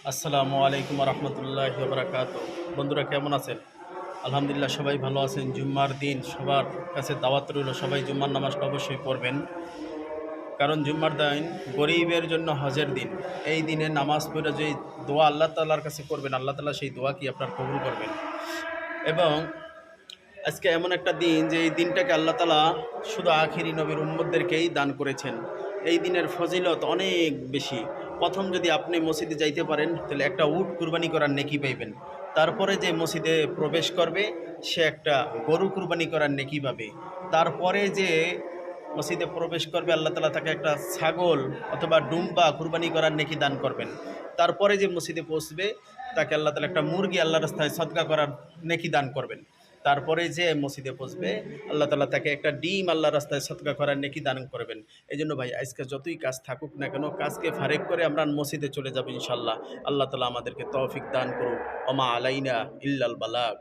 আসসালামু আলাইকুম রহমতুল্লাহ বারাকাত। বন্ধুরা কেমন আছেন? আলহামদুলিল্লাহ সবাই ভালো আছেন। জুম্মার দিন সবার কাছে দাওয়াত রইল, সবাই জুম্মার নামাজটা অবশ্যই পড়বেন। কারণ জুম্মার দিন গরিবের জন্য হজের দিন। এই দিনে নামাজ পড়ে যে দোয়া আল্লাহ তাআলার কাছে করবেন, আল্লাহ তাআলা সেই দোয়া কি আপনার কবুল করবেন। এবং আজকে এমন একটা দিন যে এই দিনটাকে আল্লাহ তাআলা শুধু আখিরি নবীর উম্মতদেরকেই দান করেছেন। এই দিনের ফজিলত অনেক বেশি। প্রথম যদি আপনি মসজিদে যাইতে পারেন তাহলে একটা উট কুরবানি করার নেকি পাইবেন। তারপরে যে মসজিদে প্রবেশ করবে সে একটা গরু কুরবানি করার নেকি পাবে। তারপরে যে মসজিদে প্রবেশ করবে আল্লাহ তাআলা তাকে একটা ছাগল অথবা ডুম্বা কুরবানি করার নেকি দান করবেন। তারপরে যে মসজিদে পৌঁছবে তাকে আল্লাহ তাআলা একটা মুরগি আল্লাহর রাস্তায় সদকা করার নেকি দান করবেন। তারপরে যে মসজিদে পৌঁছবে আল্লাহ তাআলা তাকে একটা ডিম আল্লাহর রাস্তায় সদকা করার নেকি দান করবেন। এজন্য ভাই আজকে যতই কাজ থাকুক না কেন কাজকে ফারেক করে আমরা মসজিদে চলে যাব ইনশাআল্লাহ। আল্লাহ তাআলা আমাদেরকে তৌফিক দান করুক। ওমা আলাইনা ইল্লাল বালাগ।